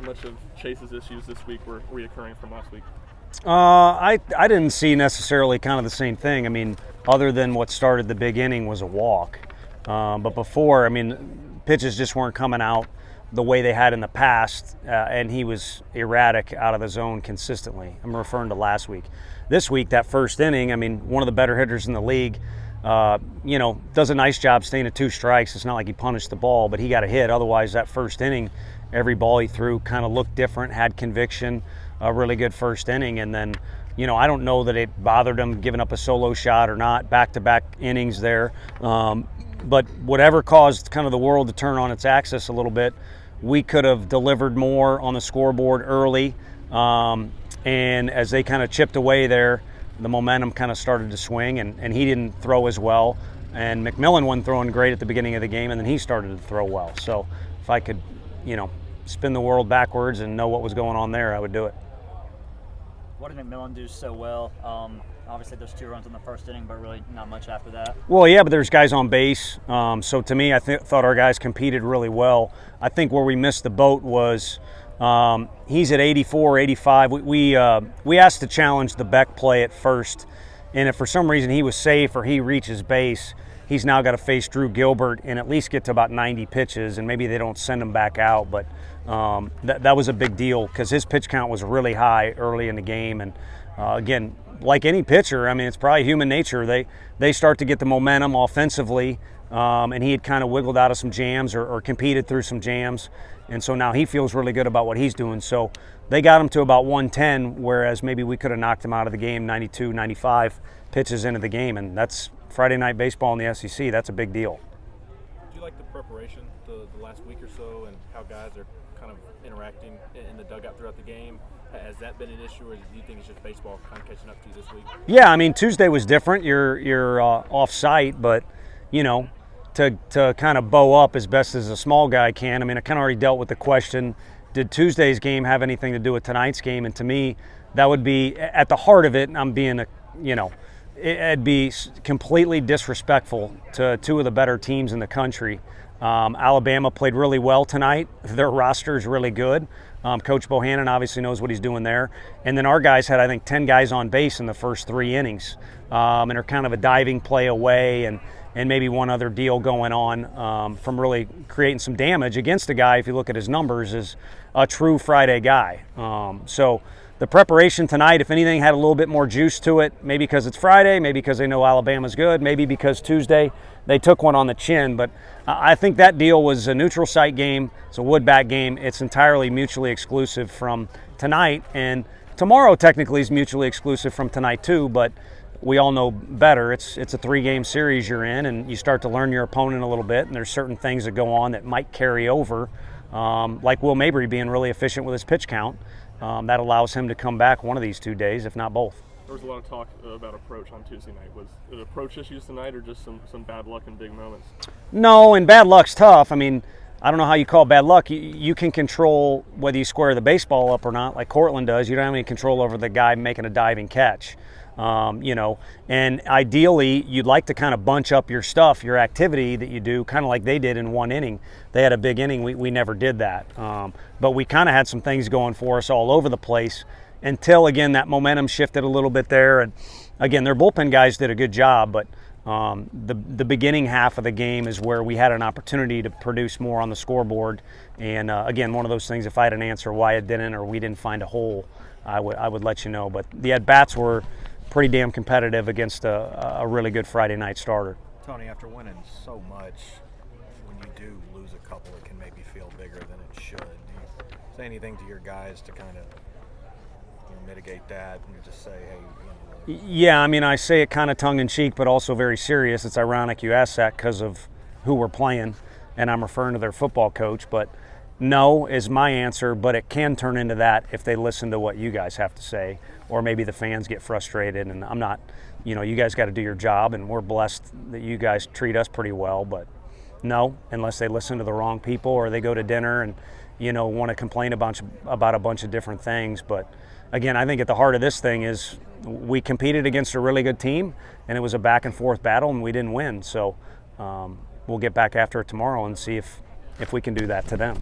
much of Chase's issues this week were reoccurring from last week? I didn't see necessarily kind of the same thing. I mean, other than what started the big inning was a walk. But before, I mean, pitches just weren't coming out the way they had in the past, and he was erratic out of the zone consistently. I'm referring to last week. This week, that first inning, I mean, one of the better hitters in the league, does a nice job staying at 2 strikes. It's not like he punished the ball, but he got a hit. Otherwise, that first inning, every ball he threw kind of looked different, had conviction, a really good first inning. And then, I don't know that it bothered him giving up a solo shot or not, back-to-back innings there. But whatever caused kind of the world to turn on its axis a little bit, we could have delivered more on the scoreboard early. And as they kind of chipped away there, the momentum kind of started to swing, and he didn't throw as well. And McMillan wasn't throwing great at the beginning of the game, and then he started to throw well. So if I could, spin the world backwards and know what was going on there, I would do it. What did McMillan do so well? Obviously, there's 2 runs in the first inning, but really not much after that. Well, yeah, but there's guys on base. So to me, I thought our guys competed really well. I think where we missed the boat was he's at 84, 85. We asked to challenge the Beck play at first, and if for some reason he was safe or he reaches base, he's now got to face Drew Gilbert and at least get to about 90 pitches, and maybe they don't send him back out. But that was a big deal because his pitch count was really high early in the game. And again, like any pitcher, I mean, it's probably human nature. They start to get the momentum offensively, and he had kind of wiggled out of some jams or competed through some jams. And so now he feels really good about what he's doing. So they got him to about 110, whereas maybe we could have knocked him out of the game 92, 95 pitches into the game. And that's Friday night baseball in the SEC. That's a big deal. Do you like the preparation the last week or so and how guys are kind of interacting in the dugout throughout the game? Has that been an issue, or do you think it's just baseball kind of catching up to you this week? Yeah, I mean, Tuesday was different. You're off-site, but, to kind of bow up as best as a small guy can. I mean, I kind of already dealt with the question, did Tuesday's game have anything to do with tonight's game? And to me, that would be at the heart of it, and I'm being it'd be completely disrespectful to 2 of the better teams in the country. Alabama played really well tonight. Their roster is really good. Coach Bohannon obviously knows what he's doing there. And then our guys had, I think, 10 guys on base in the first 3 innings, and are kind of a diving play away and maybe one other deal going on from really creating some damage against a guy, if you look at his numbers, is a true Friday guy. So the preparation tonight, if anything, had a little bit more juice to it, maybe because it's Friday, maybe because they know Alabama's good, maybe because Tuesday they took one on the chin. But I think that deal was a neutral site game. It's a wood-bat game. It's entirely mutually exclusive from tonight. And tomorrow technically is mutually exclusive from tonight too, but we all know better. It's a 3-game series you're in, and you start to learn your opponent a little bit, and there's certain things that go on that might carry over, like Will Mabry being really efficient with his pitch count. That allows him to come back one of these 2 days, if not both. There was a lot of talk about approach on Tuesday night. Was it approach issues tonight or just some bad luck in big moments? No, and bad luck's tough. I mean, I don't know how you call bad luck. You can control whether you square the baseball up or not, like Cortland does. You don't have any control over the guy making a diving catch. And ideally you'd like to kind of bunch up your stuff, your activity that you do, kind of like they did in 1 inning. They had a big inning. We never did that. But we kind of had some things going for us all over the place until, again, that momentum shifted a little bit there. And again, their bullpen guys did a good job, but the beginning half of the game is where we had an opportunity to produce more on the scoreboard. And again, one of those things, if I had an answer why it didn't or we didn't find a hole, I would let you know. But the at-bats were pretty damn competitive against a really good Friday night starter. Tony, after winning so much, when you do lose a couple, it can maybe feel bigger than it should. Do you say anything to your guys to kind of mitigate that and just say, hey, Yeah, I mean, I say it kind of tongue-in-cheek, but also very serious. It's ironic you ask that because of who we're playing, and I'm referring to their football coach. But no is my answer, but it can turn into that if they listen to what you guys have to say, or maybe the fans get frustrated. And I'm not, you guys got to do your job, and we're blessed that you guys treat us pretty well. But no, unless they listen to the wrong people or they go to dinner and, want to complain about a bunch of different things. But again, I think at the heart of this thing is we competed against a really good team, and it was a back and forth battle, and we didn't win. So we'll get back after it tomorrow and see if we can do that to them.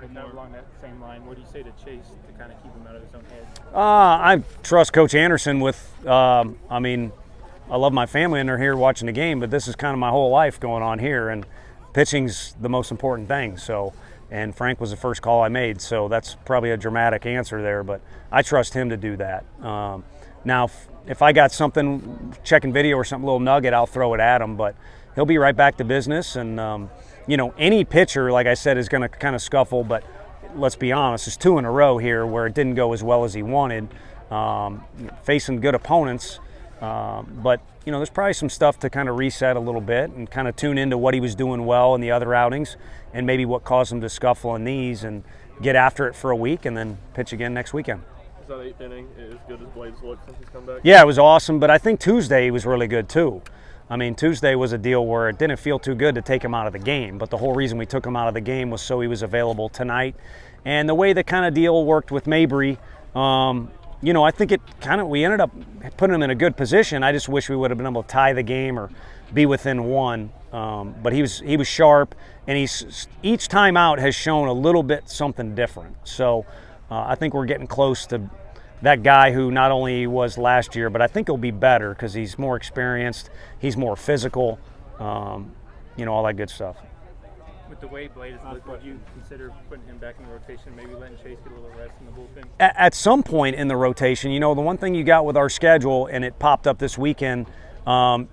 Tony, kind of along that same line, what do you say to Chase to kind of keep him out of his own head? I trust Coach Anderson with, I mean, I love my family and they're here watching the game, but this is kind of my whole life going on here, and pitching's the most important thing. So, and Frank was the first call I made, so that's probably a dramatic answer there, but I trust him to do that. Now, if I got something, checking video or something, a little nugget, I'll throw it at him, but he'll be right back to business. And, you know, any pitcher, like I said, is going to kind of scuffle, but let's be honest, it's 2 in a row here where it didn't go as well as he wanted, facing good opponents. But, you know, there's probably some stuff to kind of reset a little bit and kind of tune into what he was doing well in the other outings and maybe what caused him to scuffle in these, and get after it for a week and then pitch again next weekend. Is that 8th inning as good as Blade's looked since he's come back? Yeah, it was awesome, but I think Tuesday was really good too. I mean, Tuesday was a deal where it didn't feel too good to take him out of the game, but the whole reason we took him out of the game was so he was available tonight. And the way the kind of deal worked with Mabry, you know, I think we ended up putting him in a good position. I just wish we would have been able to tie the game or be within one. But he was sharp, and each time out has shown a little bit something different. So I think we're getting close to that guy who not only was last year, but I think he'll be better because he's more experienced, he's more physical, you know, all that good stuff. With the way Blade has looked, would you consider putting him back in the rotation, maybe letting Chase get a little rest in the bullpen? At some point in the rotation, you know, the one thing you got with our schedule, and it popped up this weekend,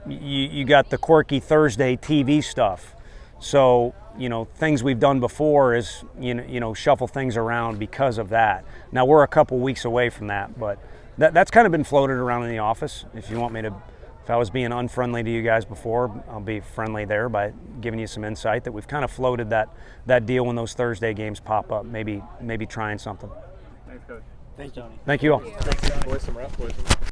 you got the quirky Thursday TV stuff. So, you know, things we've done before is, you know, shuffle things around because of that. Now, we're a couple weeks away from that, but that's kind of been floated around in the office. If you want me to, if I was being unfriendly to you guys before, I'll be friendly there by giving you some insight that we've kind of floated that deal when those Thursday games pop up, maybe trying something. Thanks, Coach. Thanks, Tony. Thank you all. Boys, some rap boys.